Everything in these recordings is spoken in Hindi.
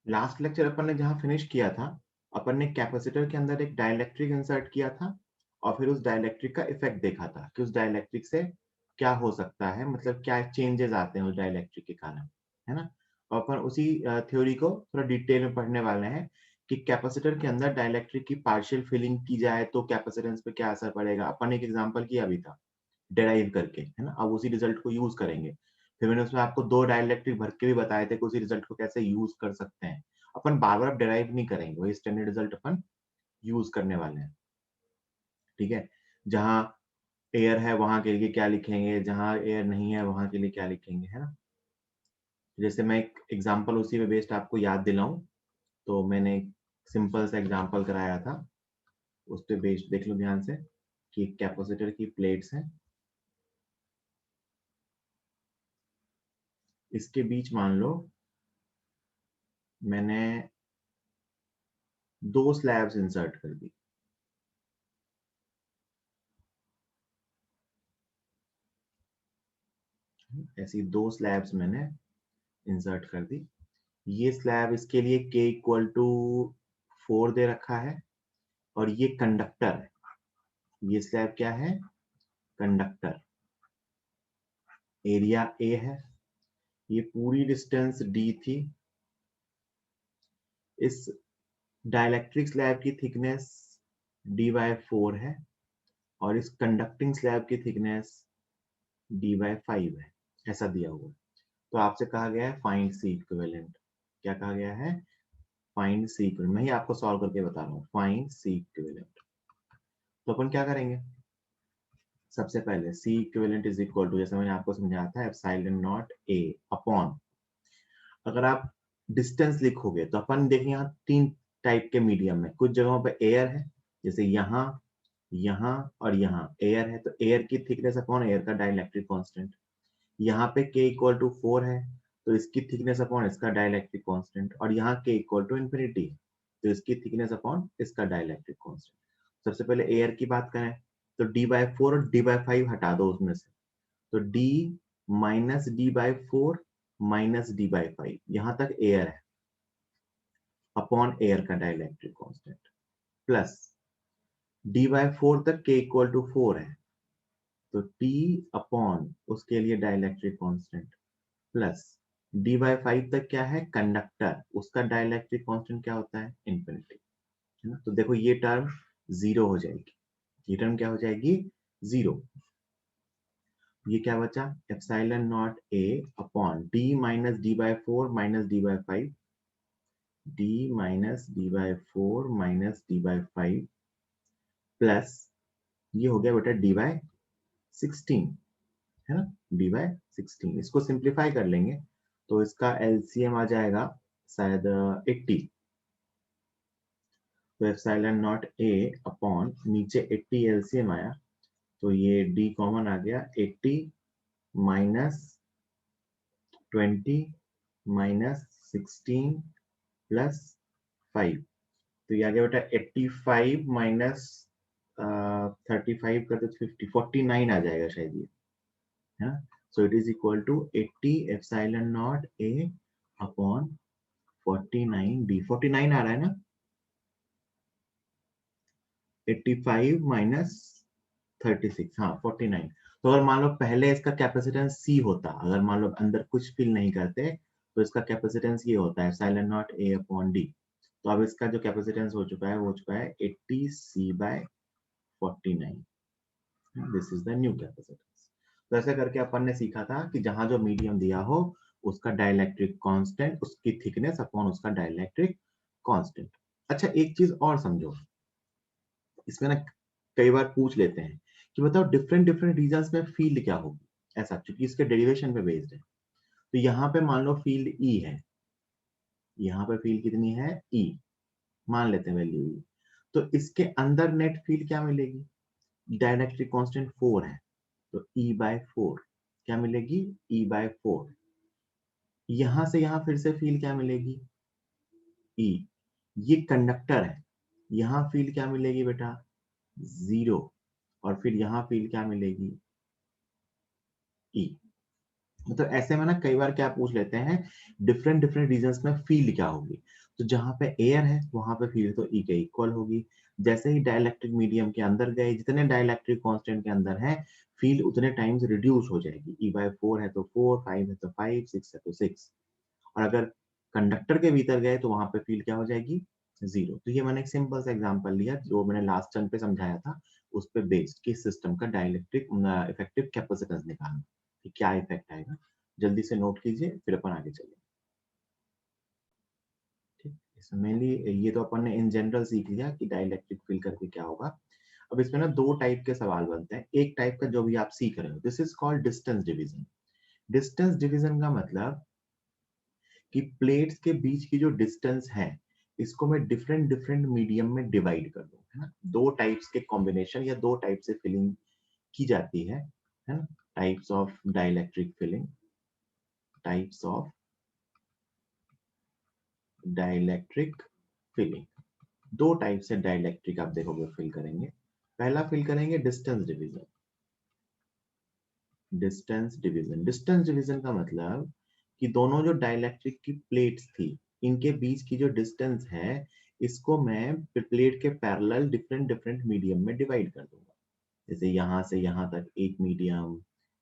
लास्ट लेक्चर अपन ने जहाँ फिनिश किया था, अपन ने कैपेसिटर के अंदर एक डाइलेक्ट्रिक इंसर्ट किया था और फिर उस डाइलेक्ट्रिक का इफेक्ट देखा था कि उस डाइलेक्ट्रिक से क्या हो सकता है, मतलब क्या चेंजेस आते हैं उस डाइलेक्ट्रिक के कारण, है ना? और अपन उसी थ्योरी को थोड़ा डिटेल में पढ़ने वाले हैं कि कैपेसिटर के अंदर डाइलेक्ट्रिक की पार्शियल फिलिंग की जाए तो कैपेसिटेंस पे क्या असर पड़ेगा। अपन ने एक एग्जांपल किया अभी था डेराइव करके, है ना? अब उसी रिजल्ट को यूज करेंगे। फिर मैंने उसमें आपको 2 डाइलेक्ट्रिक भर के भी बताए थे कि उसी रिजल्ट को कैसे यूज कर सकते हैं। अपन बार-बार अब डेराइव नहीं करेंगे, वही स्टैंडर्ड रिजल्ट अपन यूज करने वाले हैं, ठीक है? जहाँ एयर है वहाँ के लिए क्या लिखेंगे, जहाँ एयर नहीं है वहाँ के लिए क्या लिखेंगे, है ना? जैसे मैं एक एग्जांपल उसी पे बेस्ड आपको याद दिलाऊँ, तो मैंने एक सिंपल सा एग्जांपल कराया था, उस पे बेस्ड देख लो ध्यान से कि कैपेसिटर की प्लेट्स हैं, इसके बीच मान लो मैंने 2 स्लैब्स इंसर्ट कर दी। ऐसी 2 स्लैब्स मैंने इंसर्ट कर दी। ये स्लैब इसके लिए k इक्वल टू 4 दे रखा है और ये कंडक्टर है। ये स्लैब क्या है? कंडक्टर। एरिया A है। ये पूरी डिस्टेंस d थी। इस डाइलेक्ट्रिक स्लैब की थिकनेस d/4 है और इस कंडक्टिंग स्लैब की थिकनेस d/5 है। ऐसा दिया हुआ है। तो आपसे कहा गया है फाइंड सी इक्विवेलेंट। क्या कहा गया है? Find C equivalent. मैं ही आपको सॉल्व करके बता रहा हूँ। Find C equivalent. तो अपन क्या करेंगे? सबसे पहले C equivalent is equal to, जैसे मैंने आपको समझाया था, एप्सिलॉन नॉट A अपॉन, अगर आप डिस्टेंस लिखोगे तो अपन देखें यहाँ 3 टाइप के मीडियम में, कुछ जगहों पे एयर है, जैसे यहाँ, यहाँ और यहाँ एयर है, तो एयर की थिकनेस अपॉन एयर का डाइलेक्ट्रिक कांस्टेंट। यहाँ पे k इक्वल टू 4 है, तो इसकी थिकनेस अपॉन इसका डाइलेक्ट्रिक कांस्टेंट, और यहाँ k इक्वल टू इंफिनिटी है, तो इसकी थिकनेस अपॉन इसका डाइलेक्ट्रिक कांस्टेंट। सबसे पहले एयर की बात करें तो d/4 और d/5 हटा दो उसमें से, तो d minus d/4 minus d/5, यहां तक एयर है, अपॉन एयर का डाइलेक्ट्रिक कांस्टेंट, प्लस d/4 तक k इक्वल टू 4 है, तो t अपॉन उसके लिए डाइलेक्ट्रिक कांस्टेंट, प्लस d/5 तक क्या है? कंडक्टर, उसका डाइलेक्ट्रिक कांस्टेंट क्या होता है? इंफिनिटी, है ना? तो देखो ये टर्म जीरो हो जाएगी, ये टर्म क्या हो जाएगी? जीरो। ये क्या बचा? Epsilon not a upon d minus d/4 minus d/5, d minus d/4 minus d/5, plus ये हो गया बेटा d/16, है ना? d/16, इसको सिंप्लीफाई कर लेंगे तो इसका एलसीएम आ जाएगा शायद 80, तो एप्सिलॉन नॉट a अपॉन नीचे 80 एलसीएम आया, तो ये d कॉमन आ गया, 80 माइनस 20 माइनस 16 प्लस 5, तो ये आ गया बेटा 85 माइनस 35 कर दो 50, 49 आ जाएगा शायद ये, है ना? So it is equal to 80 epsilon not a upon 49 d, 49 आ रहा है ना? 85 माइनस 36, हाँ 49। तो अगर मान लो पहले इसका कैपेसिटेंस C होता, अगर मान लो अंदर कुछ फिल नहीं करते तो इसका कैपेसिटेंस ये होता है epsilon not a upon d। तो अब इसका जो कैपेसिटेंस हो चुका है वो हो चुका है 80 C/49। This is the new capacitance. तो ऐसे करके अपन ने सीखा था कि जहां जो मीडियम दिया हो उसका डाइलेक्ट्रिक कांस्टेंट, उसकी थिकनेस अपॉन उसका डाइलेक्ट्रिक कांस्टेंट। अच्छा एक चीज और समझो, इसमें ना कई बार पूछ लेते हैं कि बताओ डिफरेंट डिफरेंट रीजन्स में फील्ड क्या होगी, ऐसा, क्योंकि इसके डेरिवेशन पे बेस्ड है। तो यहाँ पे मान लो फील्ड ई है, यहाँ पे फील्ड कितनी है? ई, मान लेते हैं वैल्यू ई। तो इसके अंदर नेट फील्ड क्या मिलेगी? डाइलेक्ट्रिक कांस्टेंट 4 है, तो E/4 क्या मिलेगी? E/4। यहां से यहां फिर से फील्ड क्या मिलेगी? E। ये कंडक्टर है, यहां फील्ड क्या मिलेगी बेटा? 0, और फिर यहां फील्ड क्या मिलेगी? E। मतलब ऐसे में ना कई बार क्या पूछ लेते हैं, डिफरेंट डिफरेंट रीजन्स में फील्ड क्या होगी। तो जहां पे एयर है वहां पे फील्ड तो ई के इक्वल होगी। जैसे ही डाइलेक्ट्रिक मीडियम के अंदर गए, जितने डाइलेक्ट्रिक कांस्टेंट के अंदर है, फील्ड उतने टाइम्स रिड्यूस हो जाएगी। ई बाय 4 है तो 4, 5 है तो 5, 6 है तो 6। और अगर कंडक्टर के भीतर गए तो वहां पे फील्ड क्या हो जाएगी, 0। तो ये मैंने एक सिंपल सा एग्जांपल लिया जो मैंने लास्ट टर्म पे समझाया था, उस पे बेस्ड कि सिस्टम का डाइलेक्ट्रिक इफेक्टिव कैपेसिटेंस निकालना कि क्या इफेक्ट आएगा। जल्दी से नोट कीजिए, फिर अपन आगे चलेंगे। ठीक, इसमें मेनली ये तो अपन ने इन जनरल सीख लिया कि डाइलेक्ट्रिक फील्ड करके क्या होगा। अब इसमें ना दो टाइप के सवाल बनते हैं। एक टाइप का जो भी आप सीख रहे हो, this is called distance division. Distance division का मतलब कि प्लेट्स के बीच की जो डिस्टेंस है, इसको मैं डिफरेंट डिफरेंट मीडियम में डिवाइड कर दूं, है ना। दो टाइप्स के कॉम्बिनेशन या दो टाइप से फिलिंग की जाती है ना। Types of dielectric filling, types of dielectric filling. दो टाइप से डाइलेक्ट्रिक आप देखोगे फिल करेंगे। पहला फिल करेंगे distance division. Distance division, distance division का मतलब कि दोनों जो डाइलेक्ट्रिक की प्लेट्स थी, इनके बीच की जो डिस्टेंस है, इसको मैं प्लेट के पैरेलल डिफरेंट डिफरेंट मीडियम में डिवाइड कर दूंगा। जैसे यहाँ से यहाँ तक एक मीडियम,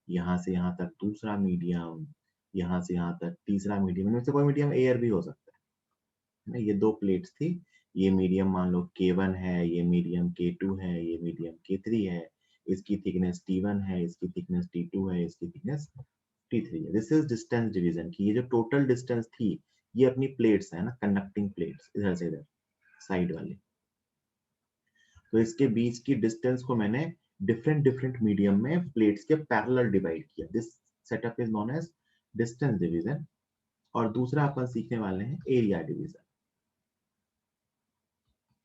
यहाँ से यहाँ तक दूसरा मीडियम, यहाँ से यहाँ तक तीसरा मीडियम। इनमें से कोई मीडियम एयर भी हो सकता है ना। ये दो प्लेट्स थी, ये मीडियम मान लो K1 है, ये मीडियम K2 है, ये मीडियम K3 है। इसकी थिकनेस T1 है, इसकी थिकनेस T2 है, इसकी थिकनेस T3 है। दिस इज डिस्टेंस डिवीजन की ये जो टोटल डिस्टेंस थी, ये अपनी प्लेट्स है ना, कंडक्टिंग प्लेट्स, इधर से इधर साइड वाली। तो इसके बीच की डिस्टेंस को मैंने डिफरेंट डिफरेंट मीडियम में प्लेट्स के पैरेलल डिवाइड किया। This setup is known as distance division. और दूसरा अपन सीखने वाले हैं area division.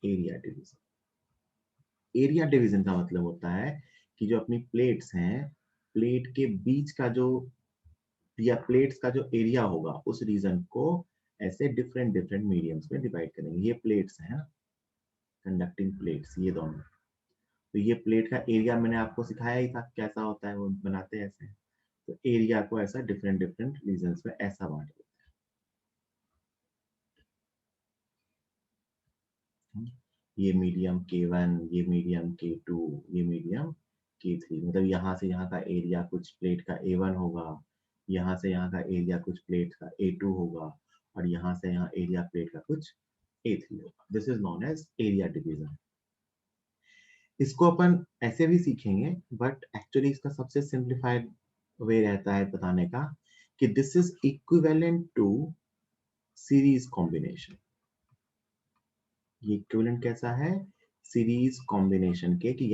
Area division, area division का मतलब होता है कि जो अपनी प्लेट्स हैं, प्लेट के बीच का जो या प्लेट्स का जो एरिया होगा, उस रीजन को ऐसे डिफरेंट डिफरेंट मीडियम्स में डिवाइड करेंगे। ये प्लेट्स हैं, कंडक्टिंग प्लेट्स, ये दोनों। तो ये प्लेट का एरिया मैंने आपको सिखाया ही था कैसा होता है, वो बनाते हैं ऐसे। तो एरिया को ऐसा डिफरेंट डिफरेंट रीजन्स में ऐसा बांट देते हैं। ये मीडियम K1, ये मीडियम K2, ये मीडियम K3। मतलब यहाँ से यहाँ का एरिया कुछ प्लेट का A1 होगा, यहाँ से यहाँ का एरिया कुछ प्लेट का A2 होगा, और यहाँ से यहाँ एरिया प्लेट का कुछ A3 होगा। This is known as area division. इसको अपन ऐसे भी सीखेंगे, बट एक्चुअली इसका सबसे सिंप्लीफाइड वे रहता है बताने का कि this is equivalent to series combination. ये इक्विवेलेंट कैसा है, सीरीज कॉम्बिनेशन के, कि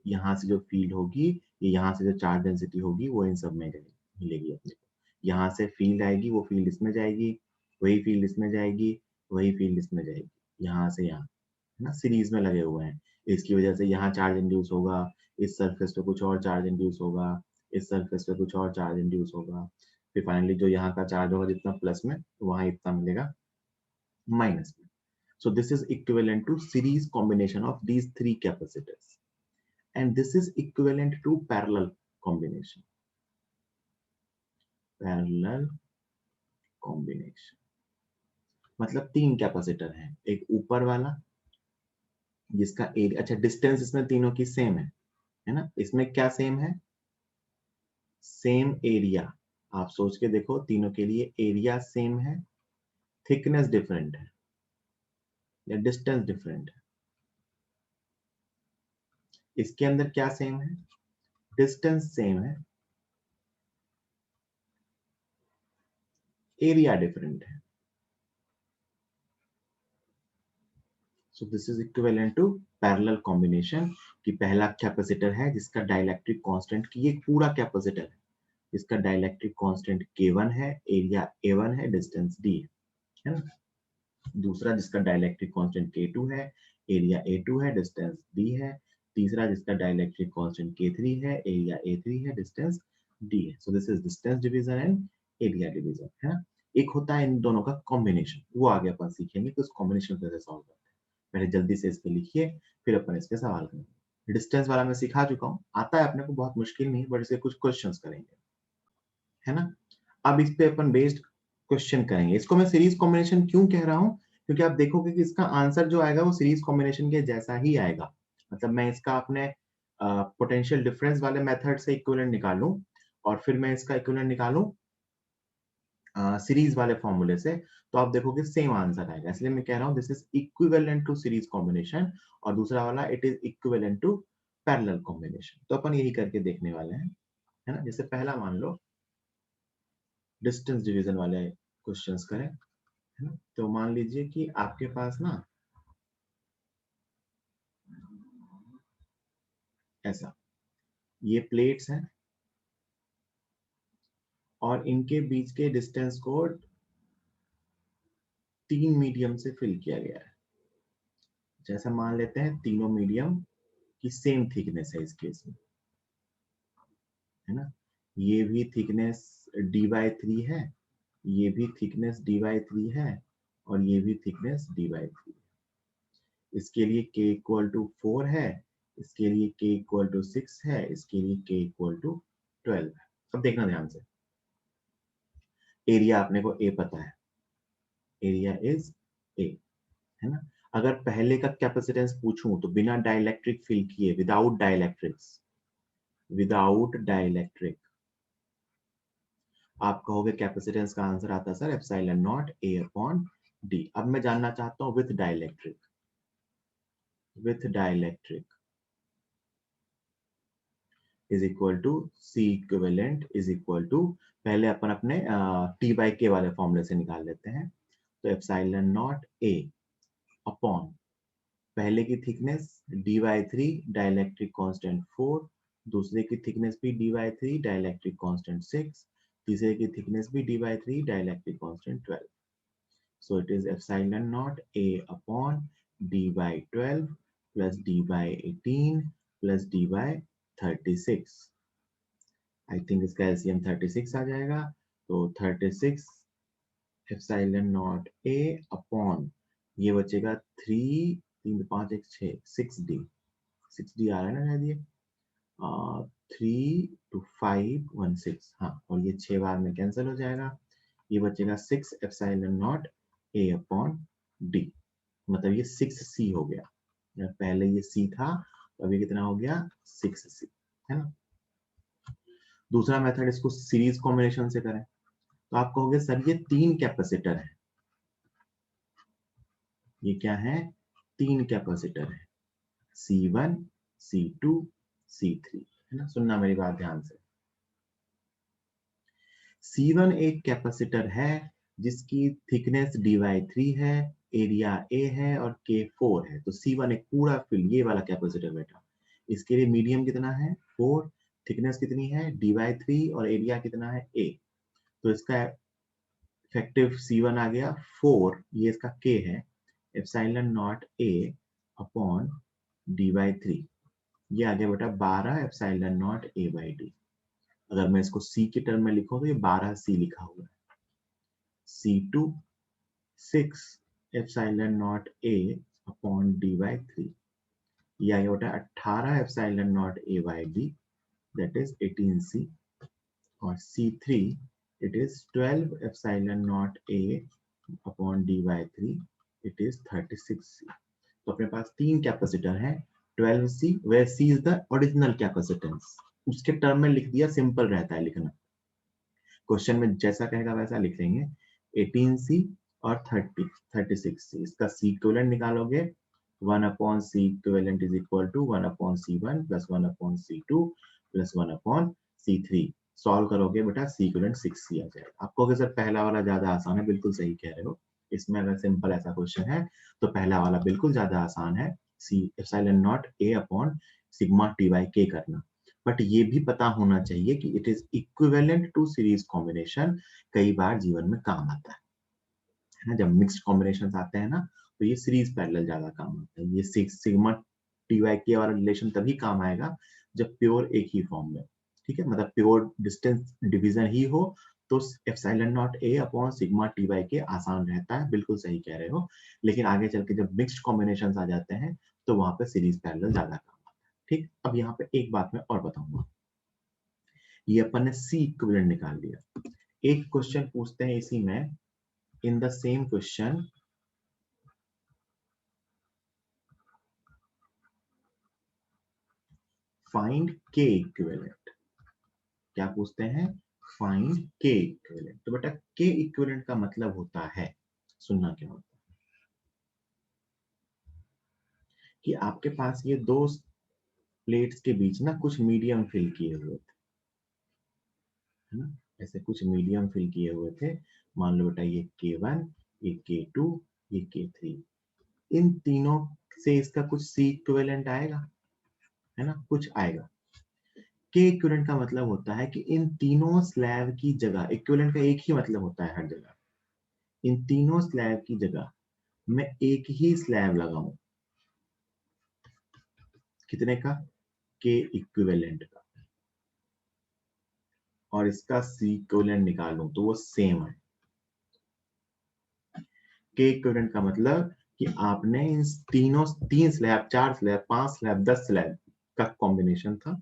यहाँ से जो फील्ड होगी, ये यहाँ से जो चार्ज डेंसिटी होगी, वो इन सब में मिलेगी अपने को। यहाँ से फील्ड आएगी, वो फील्ड इसमें जाएगी, वही फील्ड इसमें जाएगी, वही फील्ड इसमें जाएगी, यहाँ से यहाँ, है ना, सीरीज में लगे हुए हैं। इसकी वजह से यहाँ चार्ज इंड्यूस होगा, इस सरफेस पे कुछ और चार्ज इंड्यूस होगा, इस सरफेस पे कुछ और चार्ज इंड्यूस होगा। फिर फाइनली जो यहाँ का चार्ज होगा जितना प्लस में, वहां इतना मिलेगा माइनस में। So this is equivalent to series combination of these three capacitors, and this is equivalent to parallel combination. Parallel combination मतलब तीन कैपेसिटर हैं, एक ऊपर वाला जिसका एरिया, अच्छा डिस्टेंस इसमें तीनों की सेम है ना। इसमें क्या सेम है, सेम एरिया। आप सोच के देखो, तीनों के लिए एरिया सेम है, थिकनेस डिफरेंट है या डिस्टेंस डिफरेंट है। इसके अंदर क्या सेम है, डिस्टेंस सेम है, एरिया डिफरेंट है। So this is equivalent to parallel combination कि पहला कैपेसिटर है जिसका डाइलेक्ट्रिक कांस्टेंट की एक पूरा कैपेसिटर है, जिसका डाइलेक्ट्रिक कांस्टेंट K1 है, एरिया A1 है, डिस्टेंस D है ना। दूसरा जिसका डाइलेक्ट्रिक कांस्टेंट K2 है, एरिया A2 है, डिस्टेंस D है। तीसरा जिसका डाइलेक्ट्रिक कांस्टेंट K3 है, एरिया A3 है, डिस्टेंस D है। सो this is distance division and area division, है ना। एक होता है इन दोनों का कॉम्बिनेशन, वो आगे अपन सीखेंगे कि उस कॉम्बिनेशन कैसे सॉल्व करते हैं। पहले जल्दी से इसको लिखिए, फिर अपन इसके सवाल करेंगे। डिस्टेंस वाला मैं सिखा चुका हूँ, आता है अपने को, बहुत मुश्किल नहीं, बट इसके कुछ क्वेश्चंस करेंगे, है ना। अब इस पे अपन बेस्ड क्वेश्चन करेंगे। इसको मैं सीरीज कॉम्बिनेशन क्यों कह रहा हूँ, क्योंकि आप देखोगे कि इसका आंसर जो आएगा वो सीरीज कॉम्बिनेशन के जैसा ही आएगा। मतलब मैं इसका अपने पोटेंशियल डिफरेंस वाले मेथड से इक्विवेलेंट निकालूं और फिर मैं इसका इक्विवेलेंट निकालूं सीरीज वाले फॉर्मूले से, तो आप देखोगे सेम आंसर आएगा। इसलिए मैं कह रहा हूँ this is equivalent to series combination, और दूसरा वाला it is equivalent to parallel combination. तो अपन यही करके देखने वाले हैं, है ना। जैसे पहला मान लो डिस्टेंस डिवीजन वाले क्वेश्चंस करें, है ना। तो मान लीजिए कि आपके पास ना ऐसा ये प्लेट्स हैं और इनके बीच के डिस्टेंस को 3 मीडियम से फिल किया गया है। जैसा मान लेते हैं तीनों मीडियम की सेम थिकनेस है इस केस में, है ना। ये भी थिकनेस d/3 है, ये भी थिकनेस d/3 है, और ये भी थिकनेस d/3। इसके लिए k इक्वल टू 4 है, इसके लिए k इक्वल टू 6 है, इसके लिए k इक्वल टू 12 है। अब देखना ध्यान से, एरिया अपने को a पता है, एरिया इज a, है ना। अगर पहले का कैपेसिटेंस पूछूं तो बिना डाइलेक्ट्रिक फिल किए, विदाउट डाइलेक्ट्रिक्स, विदाउट डाइलेक्ट्रिक, आप कहोगे कैपेसिटेंस का आंसर आता है sir epsilon not a upon d। अब मैं जानना चाहता हूं with dielectric, with dielectric is equal to C equivalent is equal to, पहले अपन अपने t/k वाले फॉर्मूले से निकाल लेते हैं। तो एप्सिलॉन नॉट a अपॉन पहले की थिकनेस d/3 डाइलेक्ट्रिक कांस्टेंट 4, दूसरे की थिकनेस भी d/3 डाइलेक्ट्रिक कांस्टेंट 6, तीसरे की थिकनेस भी d/3 dielectric constant 12। So it is epsilon naught a upon d/12 plus d/18 plus d/36। I think इसका LCM 36 आ जाएगा। तो 36 epsilon naught a upon ये बचेगा 3, 3 5 1 6 6d, 6d आ रहा है ना शायद ये 32516, हाँ, और ये 6 बार में कैंसिल हो जाएगा। ये बचेगा 6 epsilon naught a upon d, मतलब ये 6c हो गया। जब पहले ये c था तो अभी कितना हो गया 6c, है ना। दूसरा मेथड इसको सीरीज कॉम्बिनेशन से करें, तो आप कहोगे सर ये 3 कैपेसिटर है, ये क्या है 3 कैपेसिटर है, C1 C2 C3, है ना। सुनना मेरी बात ध्यान से, C1 एक कैपेसिटर है जिसकी थिकनेस d/3 है, एरिया a है और k 4 है। तो C1 एक पूरा फिल, ये वाला कैपेसिटर बेटा, इसके लिए मीडियम कितना है 4, थिकनेस कितनी है d/3 और एरिया कितना है a। तो इसका इफेक्टिव C1 आ गया 4, ये इसका k है, epsilon not a upon d/3, ये आ गया बेटा 12 एप्सिलॉन नॉट a/d। अगर मैं इसको c के टर्म में लिखूं तो ये 12c लिखा हुआ है। C2 6 epsilon not a upon d/3, ये आ गया बेटा 18 epsilon not a/d, that is 18c। और C3 it is 12 epsilon naught a upon d/3, it is 36c। तो अपने पास 3 कैपेसिटर हैं 12c, where c is the original capacitance, उसके टर्म में लिख दिया, सिंपल रहता है लिखना, क्वेश्चन में जैसा कहेगा वैसा लिख लेंगे। 18c और 36c, इसका c इक्विवेलेंट निकालोगे 1 upon c equivalent is equal to 1 upon c1 plus 1 upon c2 plus 1 upon c3। Solve करोगे बेटा c इक्विवेलेंट 6c आ जाएगा। आपको अगर सर पहला वाला ज्यादा आसान है, बिल्कुल सही कह रहे हो। इसमें अगर सिंपल ऐसा क्वेश्चन है तो पहला वाला बिल्कुल ज्यादा आसान है, c epsilon not a upon sigma t/k करना। बट ये भी पता होना चाहिए कि it is equivalent to series combination, कई बार जीवन में काम आता है ना। जब मिक्स्ड कॉम्बिनेशंस आते हैं ना तो ये सीरीज पैरेलल ज्यादा काम आता है। ये सिग्मा t/k वाला रिलेशन तभी काम आएगा जब प्योर एक ही फॉर्म में, ठीक है, मतलब प्योर डिस्टेंस डिवीजन ही हो तो epsilon not a upon sigma t/k आसान रहता है, बिल्कुल सही कह रहे हो। लेकिन आगे चल के जब मिक्स्ड कॉम्बिनेशंस आ जाते हैं तो वहां पे सीरीज पैरेलल ज्यादा काम आता है। ठीक, अब यहाँ पे एक बात मैं और बताऊंगा, ये अपन ने C इक्विवेलेंट निकाल लिया, एक क्वेश्चन पूछते हैं इसी में, in the same question find के इक्विवेलेंट। क्या पूछते हैं? फाइंड के इक्विवेलेंट। तो बेटा के इक्विवेलेंट का मतलब होता है, सुनना क्या होता है, कि आपके पास ये दो प्लेट्स के बीच ना कुछ मीडियम फिल किए हुए थे, है ना, ऐसे कुछ मीडियम फिल किए हुए थे। मान लो बेटा ये K1, ये K2, ये K3, इन तीनों से इसका कुछ C इक्विवेलेंट आएगा, है ना, कुछ आएगा। के इक्विवेलेंट का मतलब होता है कि इन तीनों स्लैब की जगह, इक्विवेलेंट का एक ही मतलब होता है हर जगह, इन तीनों स्लैब की जगह मैं एक ही स्लैब लगाऊं, कितने का? के इक्विवेलेंट का, और इसका सी इक्विवेलेंट निकालूं तो वो सेम है। के इक्विवेलेंट का मतलब कि आपने इन तीनों, 3 स्लैब, 4 स्लैब, 5 स्लैब, 10 स्लैब का कॉम्बिनेशन था,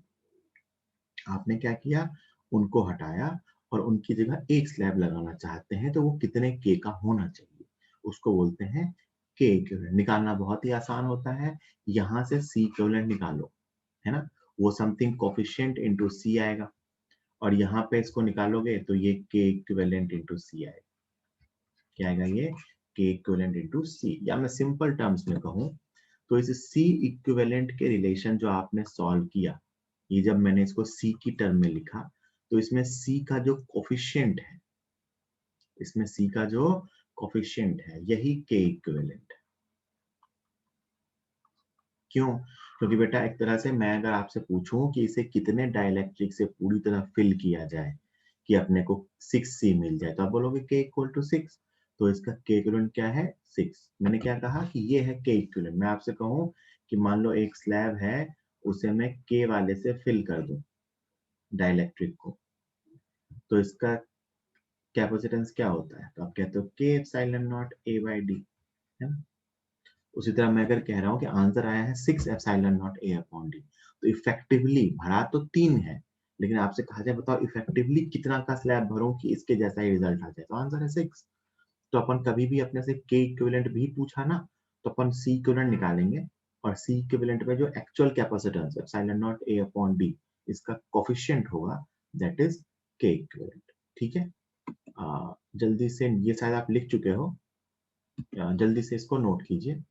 आपने क्या किया, उनको हटाया और उनकी जगह एक स्लैब लगाना चाहते हैं, तो वो कितने के का होना चाहिए, उसको बोलते हैं के इक्विवेलेंट। निकालना बहुत ही आसान होता है, यहां से सी इक्विवेलेंट निकालो, है ना, वो समथिंग कोफिशिएंट इनटू सी आएगा, और यहाँ पे इसको निकालोगे तो ये के इक्विवेलेंट इनटू सी आएगा। क्या आएगा? ये के इक्विवेलेंट इनटू सी। या मैं सिंपल टर्म्स में कहूँ तो इस सी इक्विवेलेंट के रिलेशन जो आपने सॉल्व किया, ये जब मैंने इसको सी की टर्म में लिखा, तो इसमें सी का जो कोफिशिएंट है, इसमें सी का जो कोफिशिएंट है, यही के इक्विवेलेंट है। क्यों? क्योंकि बेटा एक तरह से मैं अगर आपसे पूछूं कि इसे कितने डाइलेक्ट्रिक से पूरी तरह फिल किया जाए कि अपने को 6C मिल जाए, तो आप बोलोगे के इक्वल टू 6, तो इसका के इक्विवेलेंट क्या है? 6। मैंने क्या कहा कि ये है के इक्विवेलेंट। मैं आपसे कहूं कि मान लो एक स्लैब है, उसे मैं के वाले से फिल कर दूं डाइलेक्ट्रिक को, तो इसका कैपेसिटेंस क्या होता है? तो आप कहते हो के epsilon not a by D, है ना। उसी तरह मैं अगर कह रहा हूँ कि आंसर आया है 6 epsilon not a upon D, तो इफेक्टिवली भरा तो 3 है, लेकिन आपसे कहा जाए बताओ इफेक्टिवली कितना का स्लैब भरूं कि इसके जैसा ही रिजल्ट आ जाए, तो आंसर है 6। तो अपन कभी भी अपने से के इक्विवेलेंट भी पूछा ना, तो अपन सी इक्विवेलेंट निकालेंगे, और सी इक्विवेलेंट में जो actual capacitance epsilon not a upon D, इसका कोफिशिएंट होगा, दैट इज के इक्विवेलेंट। ठीक है, जल्दी से, ये शायद आप लिख चुके हो, जल्दी से इसको नोट कीजिए,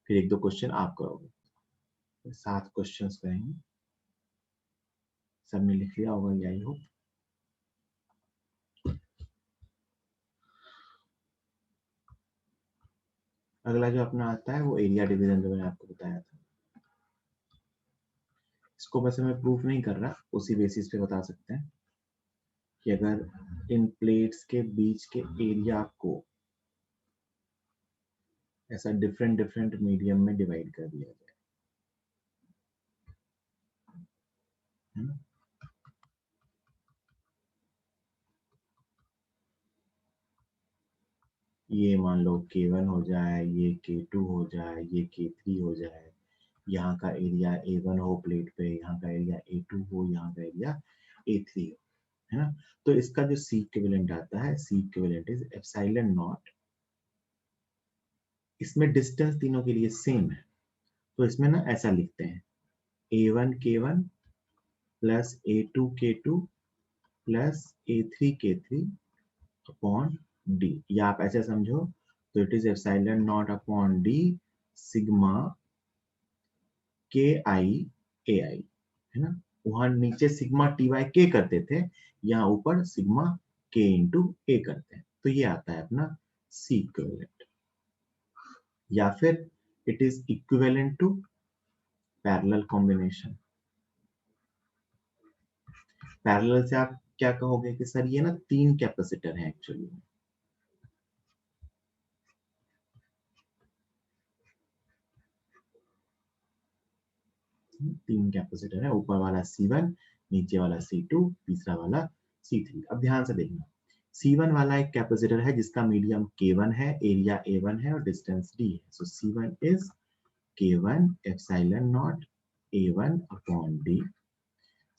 फिर एक दो क्वेश्चन आप करोगे। 7 क्वेश्चंस करेंगे, सबने लिख लिया होगा ये, आई होप। अगला जो अपना आता है वो एरिया डिवीजन, जो मैंने आपको बताया था, इसको वैसे मैं प्रूफ नहीं कर रहा, उसी बेसिस पे बता सकते हैं कि अगर इन प्लेट्स के बीच के एरिया को ऐसा डिफरेंट डिफरेंट मीडियम में डिवाइड कर दिया जाए, है ना, ये मान लो K1 हो जाए, ये K2 हो जाए, ये K3 हो जाए, यहाँ का एरिया A1 हो प्लेट पे, यहाँ का एरिया A2 हो, यहाँ का एरिया A3 हो, है ना। तो इसका जो सी इक्विवेलेंट आता है, C equivalent is epsilon not, इसमें डिस्टेंस तीनों के लिए सेम है, तो इसमें ना ऐसा लिखते हैं A1 K1 plus A2 K2 plus A3 K3 upon D, या आप ऐसे समझो तो it is epsilon not upon D sigma के आई ए आई, है ना। वहां नीचे सिग्मा टी बाई के करते थे, यहाँ ऊपर सिग्मा के इंटू ए करते हैं, तो ये आता है अपना सी इक्विवेलेंट। या फिर it is equivalent to parallel combination. Parallel से आप क्या कहोगे कि सर ये ना 3 कैपेसिटर हैं एक्चुअली, 3 कैपेसिटर है, ऊपर वाला C1, नीचे वाला C2, तीसरा वाला C3। अब ध्यान से देखना, C1 वाला एक कैपेसिटर है जिसका मीडियम K1 है, एरिया A1 है और डिस्टेंस D है, सो C1 is K1 epsilon not A1 upon D।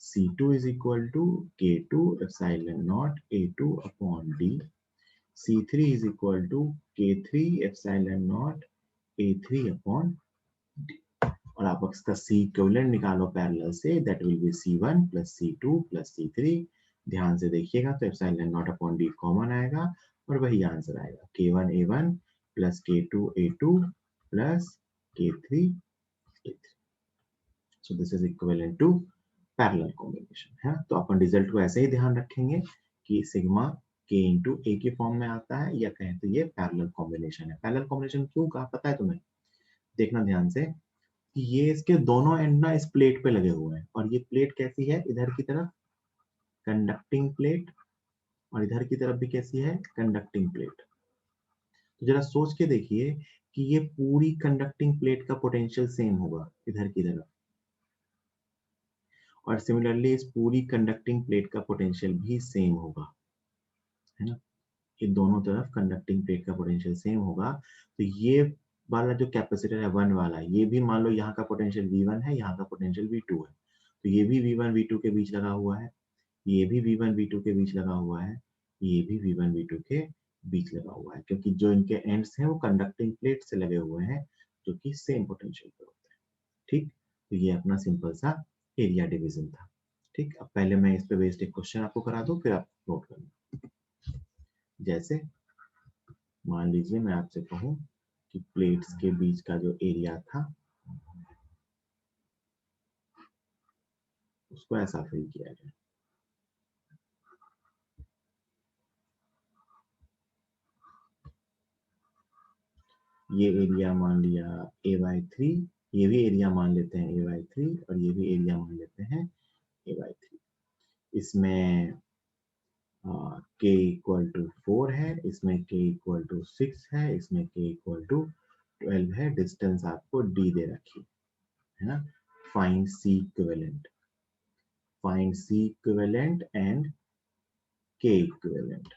C2 is equal to K2 epsilon naught A2 upon D. C3 is equal to K3 epsilon naught A3 upon D. और आप इसका C इक्विवेलेंट निकालो पैरेलल से, that will be C1 plus C2 plus C3. ध्यान से देखिएगा तो epsilon not upon D common आएगा और वही आंसर आएगा K1 A1 plus K2 A2 plus K3 A3. So this is equivalent to parallel combination है. तो अपन रिजल्ट को ऐसे ही ध्यान रखेंगे कि सिग्मा K इंटू ए के फॉर्म में आता है, या कहें तो ये पैरेलल कॉम्बिनेशन है. पैरेलल कॉम्बिनेशन क्यों कहा पता है तुम्हें? देखना ध्यान से कि ये इसके दोनों एंड ना इस प्लेट पे लगे हुए हैं, और ये प्लेट कैसी है? इधर की तरफ कंडक्टिंग प्लेट, और इधर की तरफ भी कैसी है? Conducting plate. तो जरा सोच के देखिए कि ये पूरी कंडक्टिंग प्लेट का पोटेंशियल सेम होगा इधर की तरफ, और सिमिलरली इस पूरी कंडक्टिंग प्लेट का पोटेंशियल भी सेम होगा, है ना? ये दोनों तरफ कंडक्टिंग प्लेट का पोटेंशियल सेम होगा. तो ये वाला जो कैपेसिटर है 1 वाला, ये भी मान लो यहाँ का पोटेंशियल V1 है, यहाँ का पोटेंशियल V2 है. तो ये भी V1 V2 के बीच लगा हुआ है, ये भी V1 V2 के बीच लगा हुआ है, ये भी V1 V2 के बीच लगा हुआ है, क्योंकि जो इनके एंड्स हैं वो कंडक्टिंग प्लेट से लगे हुए हैं जो कि सेम पोटेंशियल पे होते हैं. ठीक, तो ये अपना सिंपल सा एरिया डिवीजन था. ठीक, अब पहले मैं इस पे बेस्ड एक क्वेश्चन आपको करा दूं, फिर आप नोट करना. जैसे मान लीजिए मैं आपसे कहूं कि प्लेट्स के बीच का जो एरिया था उसको ऐसा फिल किया जाए. ये एरिया मान लिया A/3, ये भी एरिया मान लेते हैं A/3, और ये भी एरिया मान लेते हैं A/3. इसमें K इक्वल टू 4 है, इसमें K इक्वल टू 6 है, इसमें K इक्वल टू 12 है. डिस्टेंस आपको D दे रखी है ना. Find C equivalent, find C equivalent and K equivalent.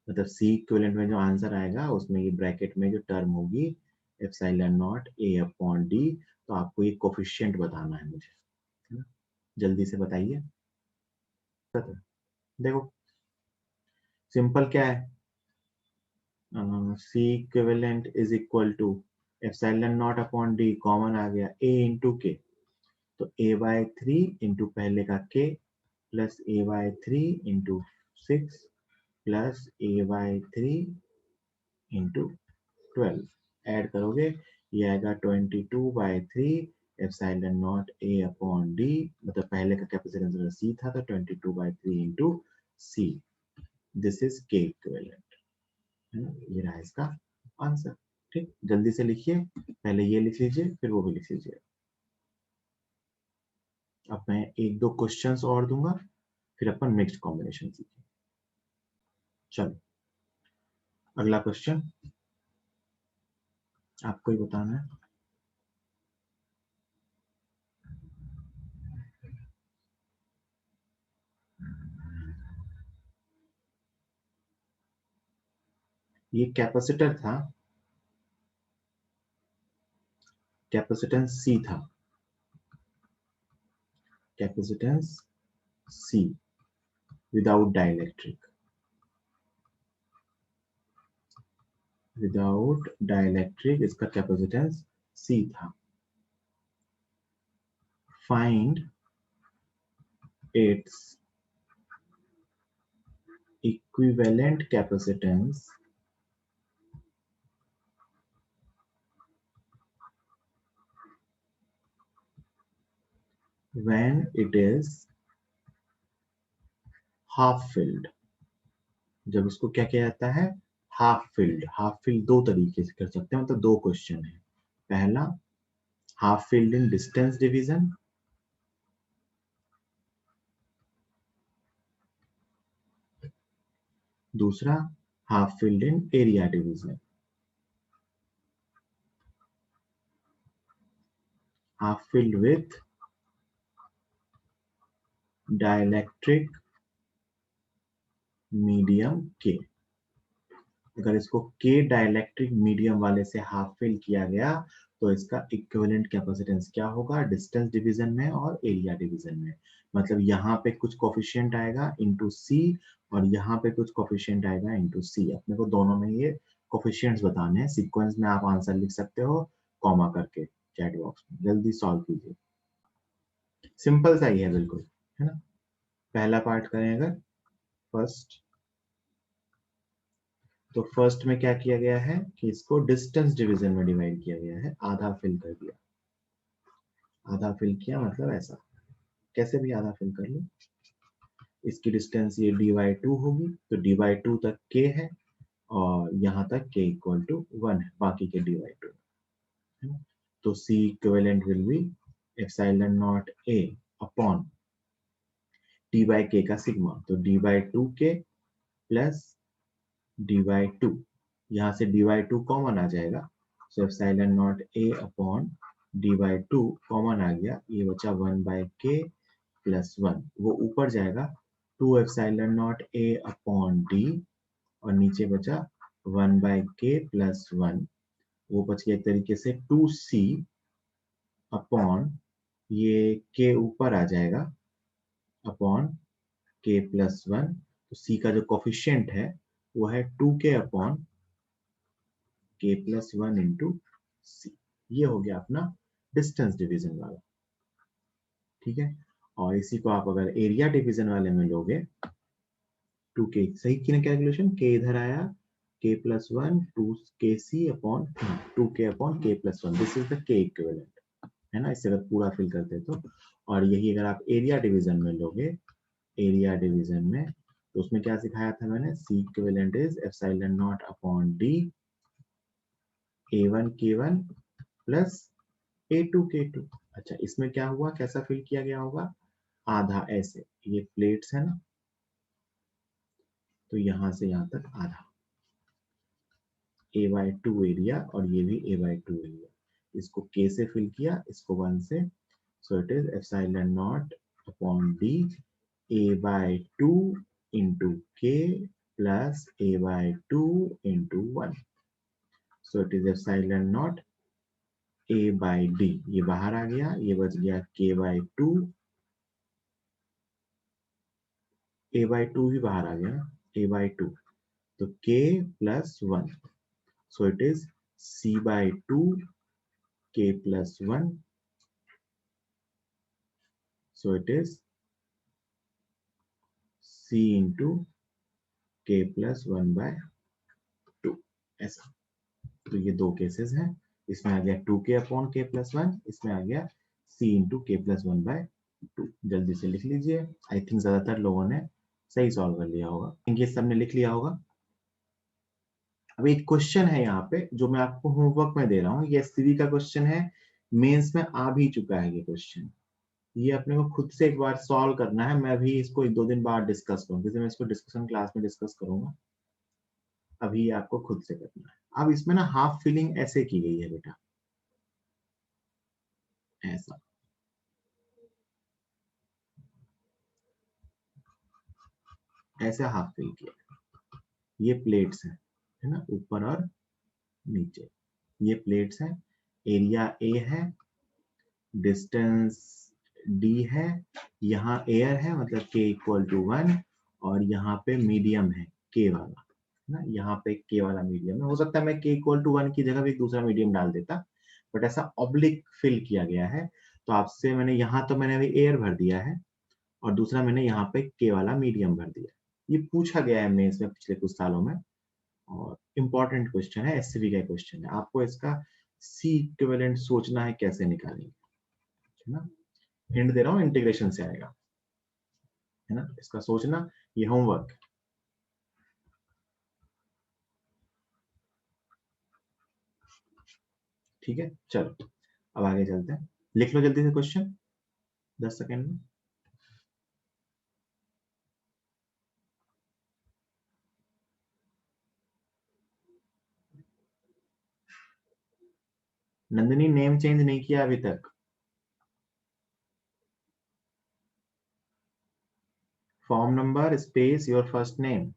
मतलब C इक्विवेलेंट में जो आंसर आएगा उसमें ये ब्रैकेट में जो टर्म होगी epsilon not A upon D, तो आपको ये कोफिशिएंट बताना है मुझे, है ना? जल्दी से बताइए. देखो सिंपल क्या है, C equivalent is equal to epsilon not upon D common आ गया A इंटू K, तो A/3 इंटू पहले का K plus A/3 into 6 plus A/3 into 12 add करोगे ये आएगा 22/3 epsilon not A upon D. मतलब पहले का कैपेसिटेंस C था तो 22/3 into C. This is K equivalent, है ना? ये रहा इसका आंसर. ठीक, जल्दी से लिखिए, पहले ये लिख लीजिए फिर वो भी लिख लीजिए. अब मैं एक दो क्वेश्चंस और दूंगा, फिर अपन मिक्स्ड कॉम्बिनेशन सीखेंगे. चलो अगला क्वेश्चन आपको ही बताना है. ये कैपेसिटर था, कैपेसिटेंस C था, capacitance C without dielectric, without dielectric इसका कैपेसिटेंस C था. Find its equivalent capacitance when it is half filled. जब उसको क्या किया जाता है? Half filled. हाफ फिल्ड दो तरीके से कर सकते हैं, मतलब दो क्वेश्चन है. पहला half filled in distance division, दूसरा half filled in area division. Half filled with dielectric medium K. अगर इसको K डाइलेक्ट्रिक मीडियम वाले से हाफ फिल किया गया तो इसका इक्विवेलेंट कैपेसिटेंस क्या होगा डिस्टेंस डिवीजन में और एरिया डिवीजन में. मतलब यहाँ पे कुछ कोफिशिएंट आएगा इनटू सी और यहाँ पे कुछ कोफिशिएंट आएगा इनटू सी। अपने को दोनों में ये कोफिशिएंट्स बताने हैं। सीक्वेंस में आप आंसर लिख सकते हो कॉमा करके चैट बॉक्स में। जल्दी सॉल्व कीजिए, सिंपल सा ही है बिल्कुल, है ना। पहला पार्ट करें अगर फर्स्ट, तो फर्स्ट में क्या किया गया है कि इसको डिस्टेंस डिवीजन में डिवाइड किया गया है, आधा फिल कर दिया। आधा फिल किया मतलब ऐसा, कैसे भी आधा फिल कर लो। इसकी डिस्टेंस ये dy2 होगी, तो dy2 तक k है और यहाँ तक k इक्वल टू 1 है बाकी के dy2, है ना। तो c equivalent will be epsilon not a upon t by k का सिग्मा, तो d/2k प्लस dy2, यहाँ से dy2 कॉमन आ जाएगा, so epsilon not a upon dy2 common आ गया, ये बचा 1/k प्लस 1, वो ऊपर जाएगा 2 epsilon not a upon d और नीचे बचा 1/k प्लस 1, वो बच गया एक तरीके से 2c अपॉन ये k ऊपर आ जाएगा अपॉन k प्लस 1, तो c का जो कोफिशिएंट है वो है 2k upon k plus 1 into C. ये हो गया अपना डिस्टेंस डिवीजन वाला, ठीक है। और इसी को आप अगर एरिया डिवीजन वाले में लोगे 2k, सही की ना कैलकुलेशन, k इधर आया k plus 1 2kc upon 2k upon k plus 1, this is the k equivalent, है ना। इससे अगर पूरा फिल करते तो, और यही अगर आप एरिया डिवीजन में लोगे, एरिया डिवीजन में, तो उसमें क्या सिखाया था मैंने, c equivalent is epsilon not upon d a1 k1 plus a2 k2। अच्छा, इसमें क्या हुआ, कैसा फिल किया गया होगा, आधा ऐसे, ये प्लेट्स है ना, तो यहां से यहां तक आधा a/2 एरिया और ये भी a/2 एरिया, इसको k से फिल किया, इसको 1 से, सो it is epsilon not upon d a/2 into k plus a/2 into 1, so it is epsilon not a/d, ये बाहर आ गया, ये बच गया k/2, a/2 भी बाहर आ गया, a/2, तो k plus 1, so it is c/2 k plus 1, so it is c into k plus 1/2, ऐसा। तो ये दो केसेस हैं, इसमें आ गया 2k अपॉन k plus 1, इसमें आ गया c into k plus 1/2। जल्दी से लिख लीजिए, आई थिंक ज्यादातर लोगों ने सही सॉल्व कर लिया होगा, इनके सबने लिख लिया होगा। अब एक क्वेश्चन है यहाँ पे जो मैं आपको होमवर्क में दे रहा हूँ, ये एससीबी का क्वेश्चन है, मेंस में आ भी चुका है ये क्वेश्चन। ये अपने को खुद से एक बार सॉल्व करना है, मैं भी इसको 1-2 दिन बाद डिस्कस करूंगा, जैसे मैं इसको डिस्कशन क्लास में डिस्कस करूंगा, अभी ये आपको खुद से करना है। अब इसमें ना हाफ फिलिंग ऐसे की गई है बेटा, ऐसा, ऐसे हाफ फिल किया। ये प्लेट्स हैं, है ना, ऊपर और नीचे, ये प्लेट्स हैं, एरिया ए है, डिस्टेंस d है, यहाँ एयर है मतलब k इक्वल टू 1, और यहाँ पे मीडियम है k वाला, है ना, यहाँ पे k वाला मीडियम है। हो सकता है मैं k इक्वल टू 1 की जगह भी दूसरा मीडियम डाल देता, बट ऐसा ऑब्लिक फिल किया गया है। तो आपसे मैंने यहाँ तो मैंने अभी एयर भर दिया है और दूसरा मैंने यहाँ पे k वाला मीडियम भर दिया। ये पूछा गया है मेंस में पिछले कुछ सालों में, और इम्पोर्टेंट क्वेश्चन है, एससीबी का क्वेश्चन है। आपको इसका सी इक्विवेलेंट सोचना है कैसे निकालेंगे, है ना। हिंट दे रहा हूँ, इंटीग्रेशन से आएगा, है ना, इसका सोचना, ये होमवर्क। ठीक है, चलो अब आगे चलते हैं, लिख लो जल्दी से क्वेश्चन 10 सेकेंड में। नंदिनी नेम चेंज नहीं किया अभी तक, form number space your first name.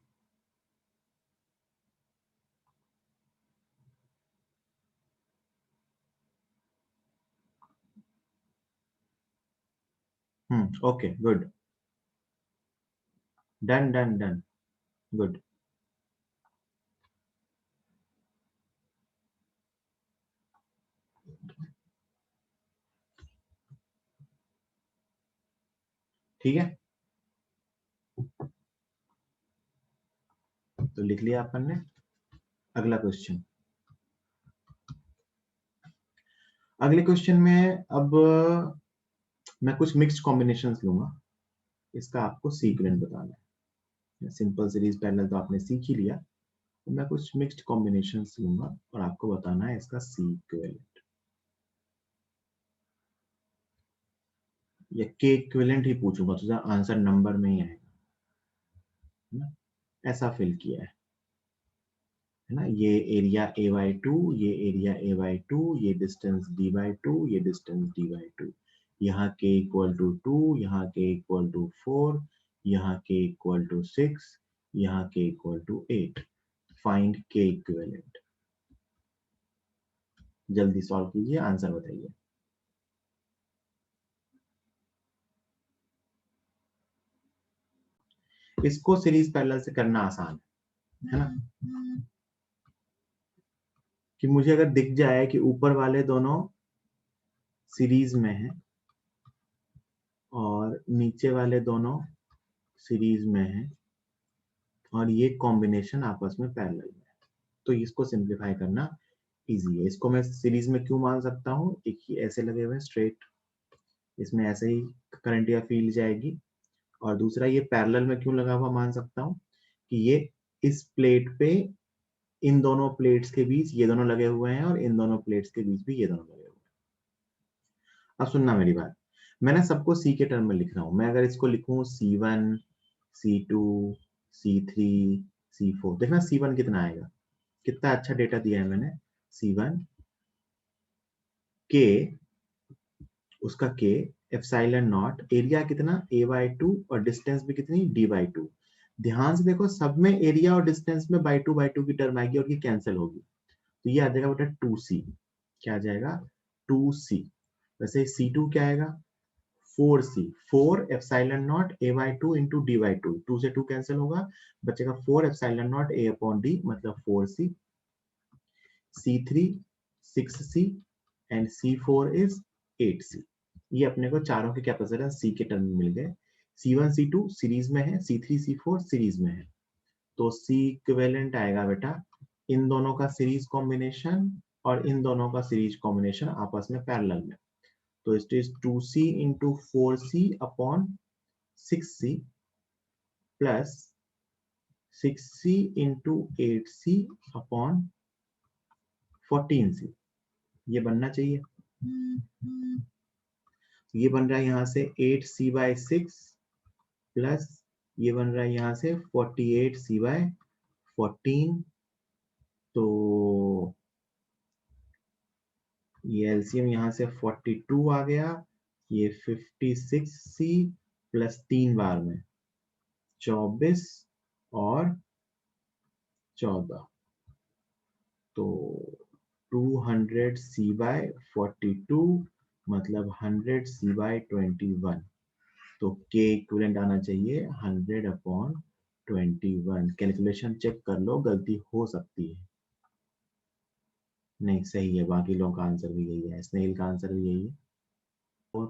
Okay good, done done done, good. ठीक है, तो लिख लिया अपन ने। अगला क्वेश्चन, अगले क्वेश्चन में अब मैं कुछ मिक्स्ड कॉम्बिनेशंस लूंगा, इसका आपको सीक्वेंस बताना है। सिंपल सीरीज पैरेलल तो आपने सीख ही लिया, तो मैं कुछ मिक्स्ड कॉम्बिनेशंस लूंगा और आपको बताना है इसका सीक्वेंट या के इक्विवेलेंट ही पूछूंगा, तो आंसर नंबर में ही आएगा, है ना? ऐसा फिल किया है ना? ये एरिया a बाई टू, ये एरिया a बाई टू, ये डिस्टेंस d बाई टू, ये डिस्टेंस d बाई टू, यहाँ k इक्वल टू 2, यहाँ k इक्वल टू 4, यहाँ k इक्वल टू 6, यहाँ k equal to 8। Find k equivalent. जल्दी सॉल्व कीजिए, आंसर बताइए। इसको सीरीज पैरेलल से करना आसान है ना? कि मुझे अगर दिख जाए कि ऊपर वाले दोनों सीरीज में हैं और नीचे वाले दोनों सीरीज में हैं और ये कॉम्बिनेशन आपस में पैरेलल में है, तो इसको सिंप्लीफाई करना इजी है। इसको मैं सीरीज में क्यों मान सकता हूँ, एक ही ऐसे लगे हुए स्ट्रेट, इसमें ऐसे ही करंट या फील्ड जाएगी। और दूसरा ये पैरेलल में क्यों लगा हुआ मान सकता हूँ कि ये इस प्लेट पे, इन दोनों प्लेट्स के बीच ये दोनों लगे हुए हैं और इन दोनों प्लेट्स के बीच भी ये दोनों लगे हुए हैं। अब सुनना मेरी बात, मैं ना सबको सी के टर्म में लिख रहा हूं। मैं अगर इसको लिखूं C1, C2, C3, C4, देखना C1 कितना आएगा, कितना अच्छा डेटा दिया है मैंने। C1 K, उसका K एप्सिलॉन नॉट, एरिया कितना a बाई टू और डिस्टेंस भी कितनी d बाई टू। ध्यान से देखो, सब में एरिया और डिस्टेंस में बाई टू की टर्म आएगी और ये कैंसिल होगी, तो ये आ जाएगा बेटा 2C। क्या आ जाएगा? 2C। वैसे C2 क्या आएगा? 4C, 4 epsilon not a by two into D by two, 2 से 2 कैंसिल होगा, बचेगा 4 epsilon not a upon d, मतलब 4C। C3 6C and C4 is 8C। ये अपने को चारों के कैपेसिटेंस C के टर्म में मिल गए। C1 C2 सीरीज में है, C3 C4 सीरीज में है, तो C इक्विवेलेंट आएगा बेटा इन दोनों का सीरीज कॉम्बिनेशन और इन दोनों का सीरीज कॉम्बिनेशन आपस में पैरेलल में। तो it is 2C into 4C upon 6C plus 6C into 8C upon 14C। ये बनना चाहिए। ये बन रहा है यहाँ से 8C बाई 6 प्लस ये बन रहा है यहाँ से 48C बाई 14। तो ये एलसीएम यहाँ से 42 आ गया, ये 56C प्लस 3 बार में 24 और 14, तो 200C बाय 42 मतलब 100C बाय 21। तो के इक्विवेलेंट आना चाहिए 100 अपॉन 21। कैलकुलेशन चेक कर लो, गलती हो सकती है। नहीं सही है, बाकी लोगों का आंसर भी यही है, स्नेल का आंसर भी यही है।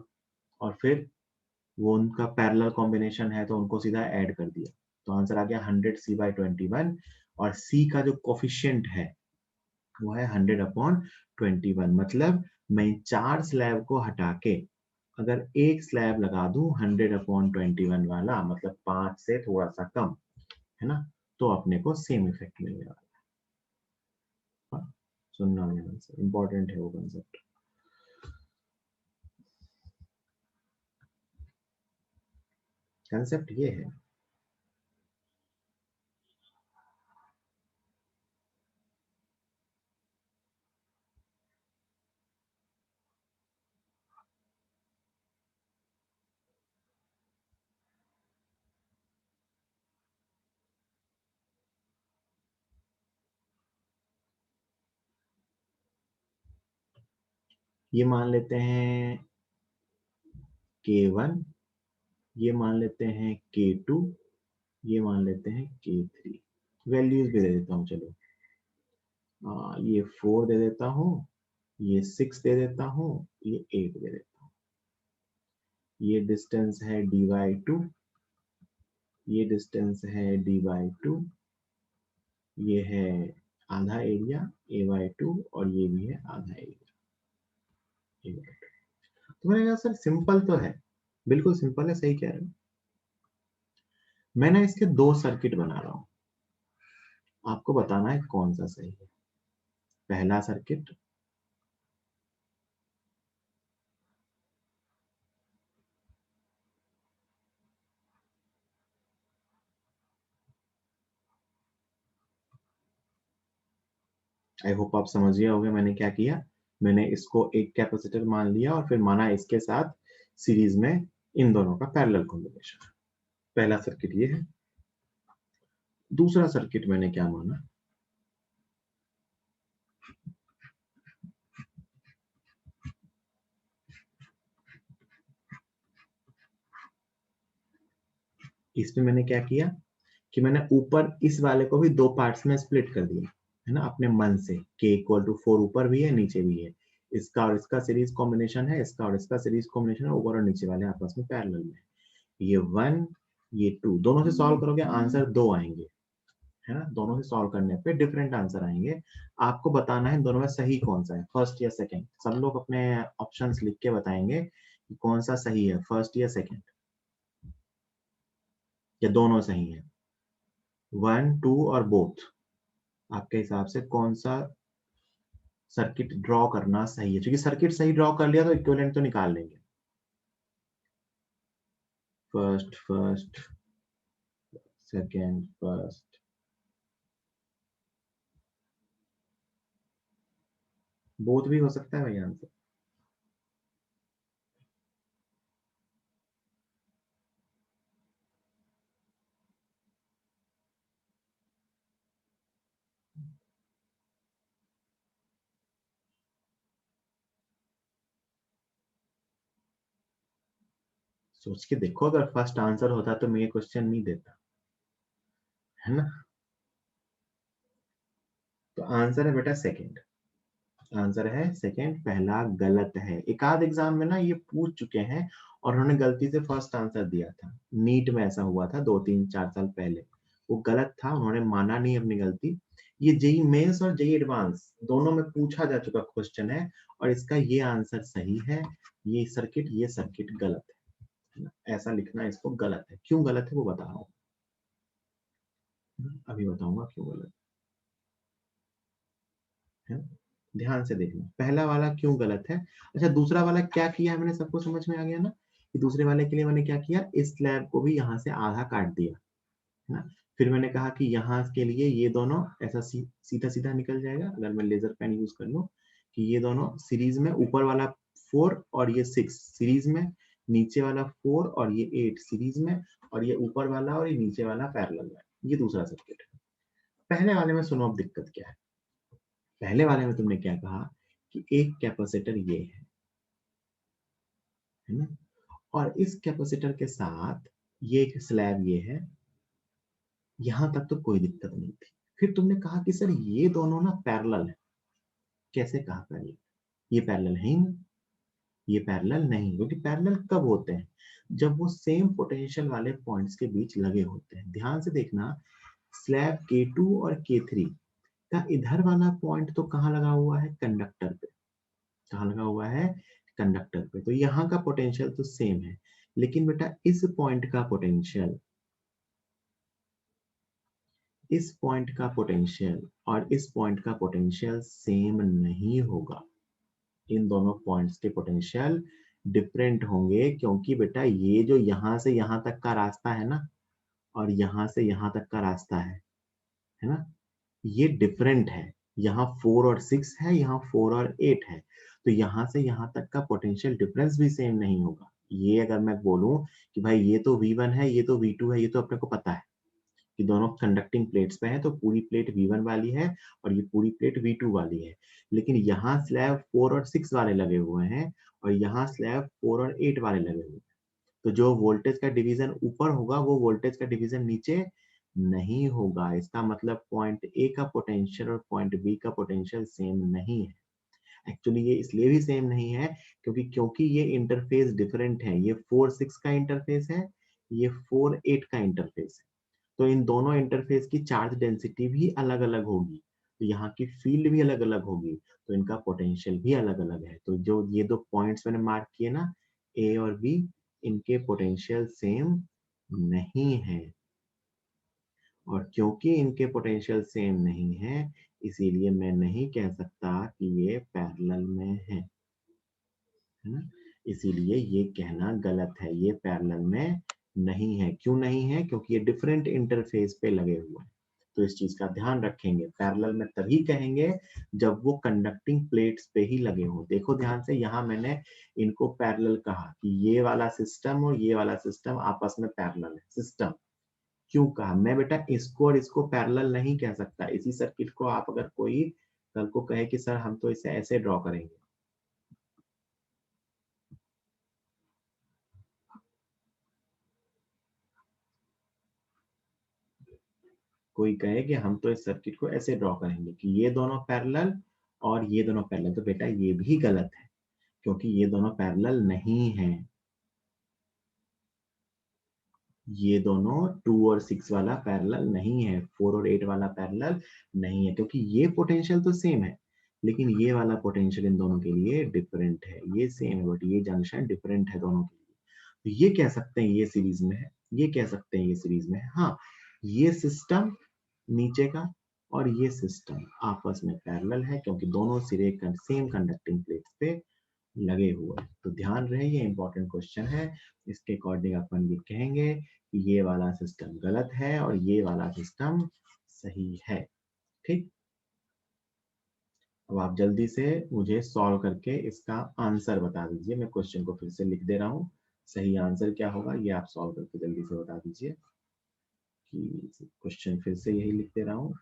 और फिर वो उनका पैरेलल कॉम्बिनेशन है तो उनको सीधा ऐड कर दिया, तो आंसर आ गया 100C बाई 21। और C का जो कोफिशिएंट है वो है 100 अपॉन 21, मतलब मैं 4 स्लैब को हटा के अगर एक स्लैब लगा दूं 100 अपॉन 21 वाला, मतलब 5 से थोड़ा सा कम, है ना, तो अपने को सेम इफेक्ट मिलेगा। सुनना इंपॉर्टेंट है वो कंसेप्ट। कंसेप्ट ये है, ये मान लेते हैं K1 ये मान लेते हैं K2, ये मान लेते हैं K3। वैल्यूज भी दे देता हूँ, चलो ये 4 दे देता हूँ, ये 6 दे देता हूँ, ये 8 दे देता हूँ। ये डिस्टेंस है dy2, ये डिस्टेंस है dy2, ये है आधा एरिया ay2 और ये भी है आधा एरिया ay2। तो मैंने कहा सर सिंपल तो है, बिल्कुल सिंपल है, सही कह रहे हो। मैं ना इसके 2 सर्किट बना रहा हूं, आपको बताना है कौन सा सही है। पहला सर्किट, आई होप आप समझ गए होंगे मैंने क्या किया। मैंने इसको एक कैपेसिटर मान लिया और फिर माना इसके साथ सीरीज में इन दोनों का पैरेलल कॉम्बिनेशन। पहला सर्किट ये है। दूसरा सर्किट मैंने क्या माना, इसमें मैंने क्या किया कि मैंने ऊपर इस वाले को भी 2 पार्ट्स में स्प्लिट कर दिया, है ना, अपने मन से। k इक्वल टू 4 ऊपर भी है, नीचे भी है। इसका और इसका सीरीज कॉम्बिनेशन है, इसका और इसका सीरीज कॉम्बिनेशन है, ऊपर और नीचे वाले आपस में पैरेलल में। ये 1, ये 2, दोनों से सॉल्व करोगे आंसर 2 आएंगे, है ना। दोनों से सॉल्व करने पे डिफरेंट आंसर आएंगे। आपको बताना है दोनों में सही कौन सा है, फर्स्ट या सेकंड। सब लोग अपने ऑप्शंस लिख के बताएंगे कि कौन सा सही है, फर्स्ट या सेकंड, या दोनों सही है। 1, 2 और बोथ, आपके हिसाब से कौन सा सर्किट ड्रॉ करना सही है। क्योंकि सर्किट सही ड्रॉ कर लिया तो इक्विवेलेंट तो निकाल लेंगे। First first, second first, both भी हो सकता है भाई आंसर। सोच के देखो, अगर फर्स्ट आंसर होता तो मैं ये क्वेश्चन नहीं देता, है ना। तो आंसर है बेटा सेकंड। आंसर है सेकंड, पहला गलत है। एक आध एग्जाम में ना ये पूछ चुके हैं और उन्होंने गलती से फर्स्ट आंसर दिया था। नीट में ऐसा हुआ था 2 3 4 साल पहले, वो गलत था, उन्होंने माना नहीं अपनी गलती। ये जेई मेंस और जेई एडवांस दोनों में पूछा जा चुका क्वेश्चन है और इसका ये आंसर सही है। ये सर्किट गलत है ना? ऐसा लिखना इसको गलत है। क्यों गलत है वो बता रहा हूँ, अभी बताऊंगा क्यों गलत है। ध्यान से देखना, पहला वाला क्यों गलत है। अच्छा, दूसरा वाला क्या किया है मैंने, सबको समझ में आ गया ना। कि दूसरे वाले के लिए मैंने क्या किया, इस स्लैब को भी यहाँ से आधा काट दिया, है ना। फिर मैंने कहा कि यहाँ के लिए ये दोनों ऐसा सीधा सीधा निकल जाएगा अगर मैं लेजर पेन यूज कर लूँ, कि ये दोनों सीरीज में, ऊपर वाला 4 और ये 6 सीरीज में, नीचे वाला 4 और ये 8 सीरीज में, और ये ऊपर वाला और ये नीचे वाला पैरेलल में। ये दूसरा सर्किट है। पहले वाले में सुनो अब दिक्कत क्या है। पहले वाले में तुमने क्या कहा कि एक कैपेसिटर ये है ना, और इस कैपेसिटर के साथ ये एक स्लैब ये है। यहां तक तो कोई दिक्कत नहीं थी। फिर तुमने कहा कि सर ये दोनों ना पैरेलल है। कैसे कहा पैरेलल? ये पैरेलल है ही नहीं। ये पैरेलल नहीं, क्योंकि पैरेलल कब होते हैं, जब वो सेम पोटेंशियल वाले पॉइंट्स के बीच लगे होते हैं। ध्यान से देखना, स्लैब K2 और K3 का इधर वाला पॉइंट तो कहाँ लगा हुआ है, कंडक्टर पे। कहाँ लगा हुआ है, कंडक्टर पे। तो यहाँ का पोटेंशियल तो सेम है, लेकिन बेटा इस पॉइंट का पोटेंशियल, इस पॉइंट का पोटेंशियल और इस पॉइंट का पोटेंशियल सेम नहीं होगा। इन दोनों पॉइंट्स के पोटेंशियल डिफरेंट होंगे, क्योंकि बेटा ये जो यहाँ से यहाँ तक का रास्ता है ना, और यहाँ से यहाँ तक का रास्ता है ना, ये डिफरेंट है। यहाँ 4 और 6 है, यहाँ 4 और 8 है। तो यहाँ से यहाँ तक का पोटेंशियल डिफरेंस भी सेम नहीं होगा। ये अगर मैं बोलूं कि भाई ये तो V1 है, ये तो V2 है, ये तो अपने को पता है कि दोनों कंडक्टिंग प्लेट्स पे है, तो पूरी प्लेट V1 वाली है और ये पूरी प्लेट V2 वाली है। लेकिन यहाँ स्लैब 4 और 6 वाले लगे हुए हैं और यहाँ स्लैब 4 और 8 वाले लगे हुए हैं। तो जो वोल्टेज का डिवीजन ऊपर होगा वो वोल्टेज का डिवीजन नीचे नहीं होगा। इसका मतलब पॉइंट ए का पोटेंशियल और पॉइंट बी का पोटेंशियल सेम नहीं है। एक्चुअली ये इसलिए भी सेम नहीं है क्योंकि ये इंटरफेस डिफरेंट है। ये 4-6 का इंटरफेस है, ये 4-8 का इंटरफेस है। तो इन दोनों इंटरफेस की चार्ज डेंसिटी भी अलग अलग होगी, तो यहाँ की फील्ड भी अलग अलग होगी, तो इनका पोटेंशियल भी अलग अलग है। तो जो ये दो पॉइंट्स मैंने मार्क किए ना, ए और बी, इनके पोटेंशियल सेम नहीं है। और क्योंकि इनके पोटेंशियल सेम नहीं है, इसीलिए मैं नहीं कह सकता कि ये पैरेलल में है ना। इसीलिए ये कहना गलत है, ये पैरेलल में नहीं है। क्यों नहीं है? क्योंकि ये डिफरेंट इंटरफेस पे लगे हुए हैं। तो इस चीज का ध्यान रखेंगे। पैरेलल में तभी कहेंगे जब वो कंडक्टिंग प्लेट्स पे ही लगे हों। देखो ध्यान से, यहाँ मैंने इनको पैरेलल कहा कि ये वाला सिस्टम और ये वाला सिस्टम आपस में पैरेलल है। सिस्टम क्यों कहा? मैं बेटा इसको और इसको पैरेलल नहीं कह सकता। इसी सर्किट को आप अगर कोई कल को कहे कि सर हम तो इसे ऐसे ड्रॉ करेंगे, कोई कहे कि हम तो इस सर्किट को ऐसे ड्रॉ करेंगे कि ये दोनों पैरेलल और ये दोनों पैरेलल, तो बेटा ये भी गलत है, क्योंकि ये दोनों पैरेलल नहीं हैं। ये दोनों 2 और 6 वाला पैरेलल नहीं है, 4 और 8 वाला पैरेलल नहीं है, क्योंकि ये पोटेंशियल तो सेम है, लेकिन ये वाला पोटेंशियल इन दोनों के लिए डिफरेंट है। ये सेम है बट ये जंक्शन डिफरेंट है दोनों के लिए। तो ये कह सकते हैं ये सीरीज में है, ये कह सकते हैं ये सीरीज में है। हाँ, ये सिस्टम नीचे का और ये सिस्टम आपस में पैरेलल है, क्योंकि दोनों सिरे सेम कंडक्टिंग प्लेट्स पे लगे हुए हैं। तो ध्यान रहे, ये इंपॉर्टेंट क्वेश्चन है। इसके अकॉर्डिंग अपन ये कहेंगे कि ये वाला सिस्टम गलत है और ये वाला सिस्टम सही है। ठीक, अब आप जल्दी से मुझे सॉल्व करके इसका आंसर बता दीजिए। मैं क्वेश्चन को फिर से लिख दे रहा हूँ। सही आंसर क्या होगा ये आप सॉल्व करके जल्दी से बता दीजिए। कि क्वेश्चन फिर से यही लिख दे रहा हूँ,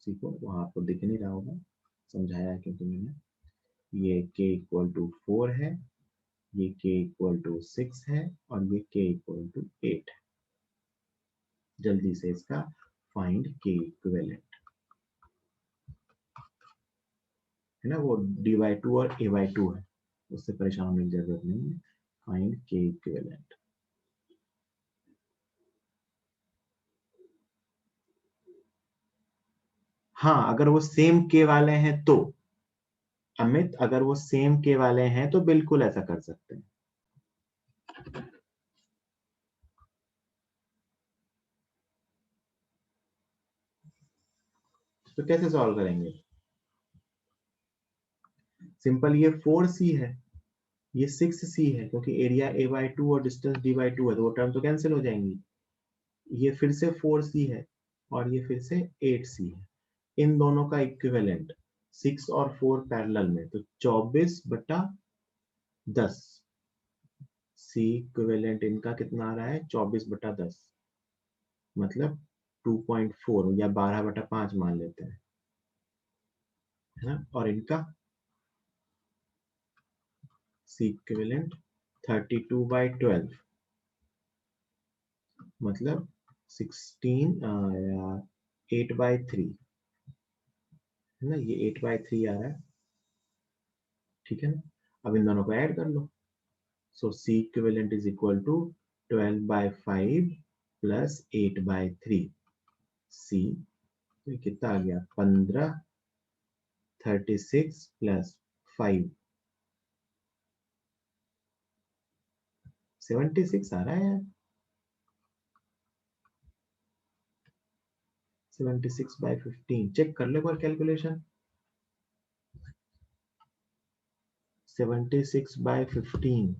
सीखो, वहां आपको दिख नहीं रहा होगा, समझाया है क्योंकि मैंने। ये k इक्वल टू 4 है, ये k इक्वल टू 6 है और ये k इक्वल टू 8 है। जल्दी से इसका फाइंड k इक्विवेलेंट, है ना, वो d/2 और a/2 है, उससे परेशान होने की जरूरत नहीं है। Find k equivalent. हाँ, अगर वो सेम k वाले हैं तो अमित, अगर वो सेम k वाले हैं तो बिल्कुल ऐसा कर सकते हैं। तो कैसे सॉल्व करेंगे? सिंपल, ये 4c है, ये 6c है, क्योंकि एरिया a/2 और डिस्टेंस d/2 है, तो वो टर्म तो कैंसिल हो जाएंगी। ये फिर से 4c है और ये फिर से 8c है। इन दोनों का इक्विवेलेंट 6 और 4 पैरेलल में, तो 24/10। सी इक्विवेलेंट इनका कितना आ रहा है? 24/10, मतलब 2.4 या 12/5 मान लेते हैं, है ना। और इनका सी इक्विवेलेंट 32/12, मतलब 8/3, है ना, ये 8/3 आ रहा है। ठीक है ना। अब इन दोनों को ऐड कर लो। सो C equivalent is equal to 12/5 plus 8/3। C तो कितना आ गया? 15, 36 प्लस 5, 76 आ रहा है यार। 76/15 चेक कर लो एक कैलकुलेशन। 76/15,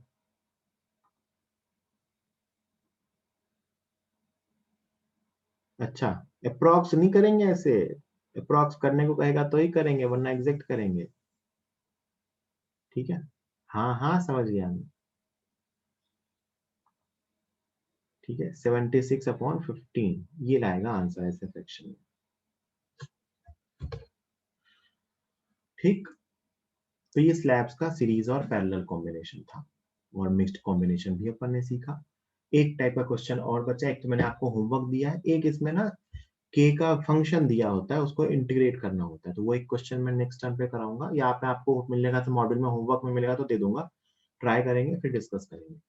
अच्छा, अप्रॉक्स नहीं करेंगे ऐसे। अप्रॉक्स करने को कहेगा तो ही करेंगे, वरना एग्जैक्ट करेंगे। ठीक है, हाँ हाँ समझ गया मैं। ठीक है, 76/15 ये लाएगा आंसर ऐसे फ्रैक्शन में। ठीक, तो ये स्लैब्स का सीरीज और पैरेलल कॉम्बिनेशन था। और मिक्स्ड कॉम्बिनेशन भी अपन ने सीखा। एक टाइप का क्वेश्चन और बचा, एक तो मैंने आपको होमवर्क दिया है, एक इसमें ना के का फंक्शन दिया होता है, उसको इंटीग्रेट करना होता है, तो वो एक क्वेश्चन मैं नेक्स्ट टाइम पे कराऊंगा, या पे आपको मिलेगा तो मॉड्यूल में होमवर्क में मिलेगा तो दे दूंगा, ट्राई करेंगे फिर डिस्कस करेंगे, है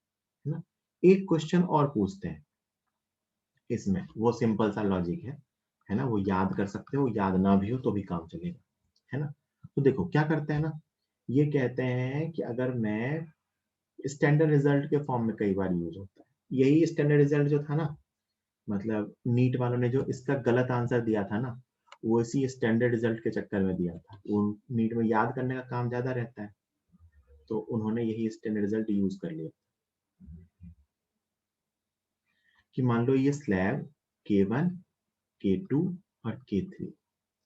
ना। एक क्वेश्चन और पूछते हैं इसमें, वो सिंपल सा लॉजिक है ना, वो याद कर सकते हो, याद ना भी हो तो भी काम चलेगा, है ना। तो देखो क्या करते हैं ना, ये कहते हैं कि अगर मैं स्टैंडर्ड रिजल्ट के फॉर्म में कई बार यूज होता है, यही स्टैंडर्ड रिजल्ट जो था ना, मतलब नीट वालों ने जो इसका गलत आंसर दिया था ना, वो इसी स्टैंडर्ड रिजल्ट के चक्कर में दिया था, वो नीट में याद करने का काम ज्यादा रहता है, तो उन्होंने यही स्टैंडर्ड रिजल्ट यूज कर लिया कि मान लो ये स्लैब K1 K2 और K3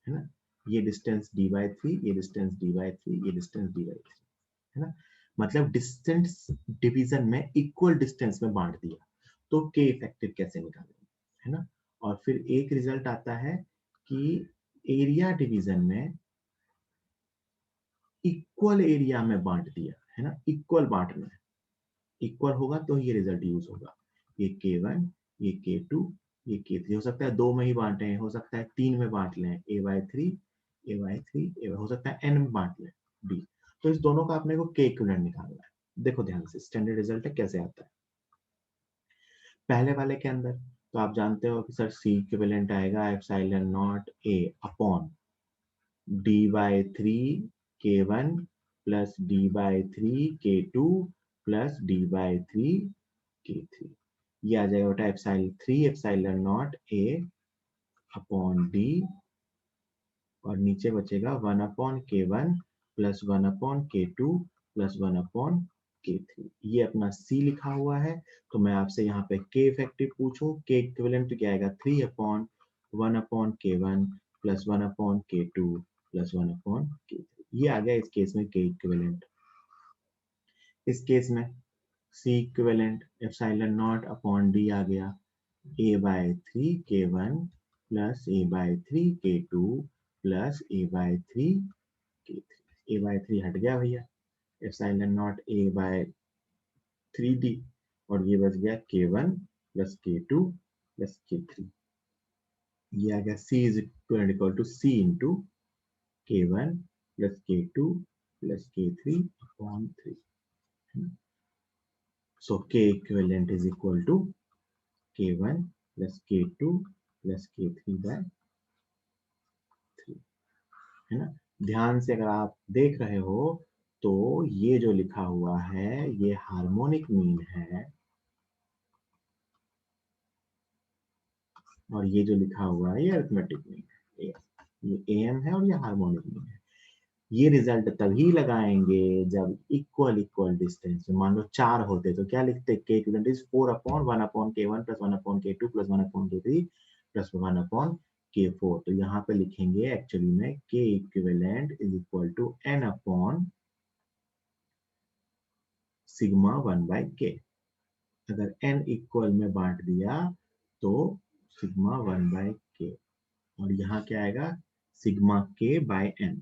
है ना, ये डिस्टेंस d/3, ये डिस्टेंस d/3, ये डिस्टेंस d/3, है ना, मतलब डिस्टेंस डिवीजन में इक्वल डिस्टेंस में बांट दिया, तो के इफेक्टिव कैसे निकालेंगे, है ना। और फिर एक रिजल्ट आता है कि एरिया डिवीजन में इक्वल एरिया में बांट दिया, है ना, इक्वल बांटना है, इक्वल होगा तो ये रिजल्ट यूज होगा, ये K1, ये K2, ये K3, हो सकता है 2 में ही बांटे हैं, हो सकता है 3 में बांट लें, a/3, a/3, हो सकता है n में बांट लें d, तो इस दोनों का अपने को k इक्विवेलेंट निकालना है। देखो ध्यान से स्टैंडर्ड रिजल्ट है कैसे आता है, पहले वाले के अंदर तो आप जानते हो कि सर c इक्विवेलेंट आएगा epsilon not a upon d/3 K1 plus d/3 K2 plus d/3 K3, ये आ जाएगा बेटा epsilon not a upon d, और नीचे बचेगा 1/K1 plus 1/K2 plus 1/K3, ये अपना c लिखा हुआ है। तो मैं आपसे यहाँ पे k इफेक्टिव पूछूं, k इक्विवेलेंट क्या आएगा 3/1/K1 plus 1/K2 plus 1/K3, ये आ गया इस केस में k इक्विवेलेंट। इस केस में c equivalent epsilon not upon d आ गया a/3 K1 plus a/3 K2 plus a/3 K3, a/3 हट गया भैया, एप्सिलॉन नॉट a/3d, और ये बच गया K1 plus K2 plus K3, ये आ गया c is equal to c into K1 plus K2 plus K3 upon 3, so k equivalent is equal to K1 plus K2 plus K3 by 3, है ना। ध्यान से अगर आप देख रहे हो तो ये जो लिखा हुआ है ये हार्मोनिक मीन है, और ये जो लिखा हुआ है ये अरिथमेटिक मीन है, ये AM है और ये हार्मोनिक मीन है। ये रिजल्ट तभी लगाएंगे जब इक्वल इक्वल डिस्टेंस, मान लो 4 होते तो क्या लिखते, k equivalent is 4/1/K1 plus 1/K2 plus 1/K3 plus 1/K4, तो यहाँ पे लिखेंगे एक्चुअली में k equivalent is equal to n upon sigma 1/k, अगर n इक्वल में बांट दिया तो सिग्मा 1/k, और यहाँ क्या आएगा सिग्मा k बाय n,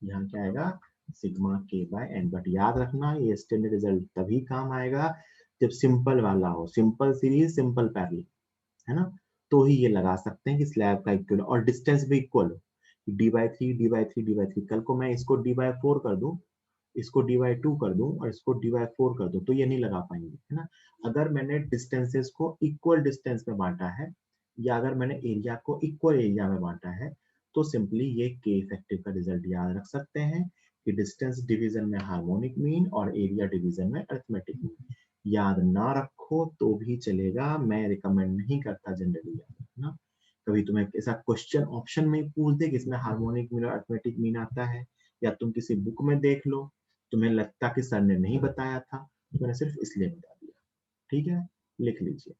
यहाँ क्या आएगा sigma k by n, but याद रखना ये स्टैंडर्ड रिजल्ट तभी काम आएगा जब सिंपल वाला हो, सिंपल सीरीज सिंपल पैरेलल, है ना, तो ही ये लगा सकते हैं कि स्लैब का इक्वल और डिस्टेंस भी इक्वल हो, d/3 d/3 d/3, कल को मैं इसको d/4 कर दूं, इसको d/2 कर दूं और इसको d/4 कर दूं तो ये नहीं लगा पाएंगे, है ना। अगर मैंने डिस्टेंसेस को इक्वल डिस्टेंस में बांटा है, या अगर मैंने एरिया को इक्वल एरिया में बांटा है, तो सिंपली ये के इफेक्टिव का रिजल्ट याद रख सकते हैं कि डिस्टेंस डिवीजन में हार्मोनिक मीन और एरिया डिवीजन में अरिथमेटिक मीन, याद ना रखो तो भी चलेगा, मैं रिकमेंड नहीं करता जनरली याद रखना। कभी तुम्हें ऐसा क्वेश्चन ऑप्शन में पूछ दे कि इसमें हार्मोनिक मीन और अरिथमेटिक मीन आता है, या तुम किसी बुक में देख लो, तुम्हें लगता कि सर ने नहीं बताया था, तो मैंने सिर्फ इसलिए बता दिया, ठीक है, लिख लीजिए।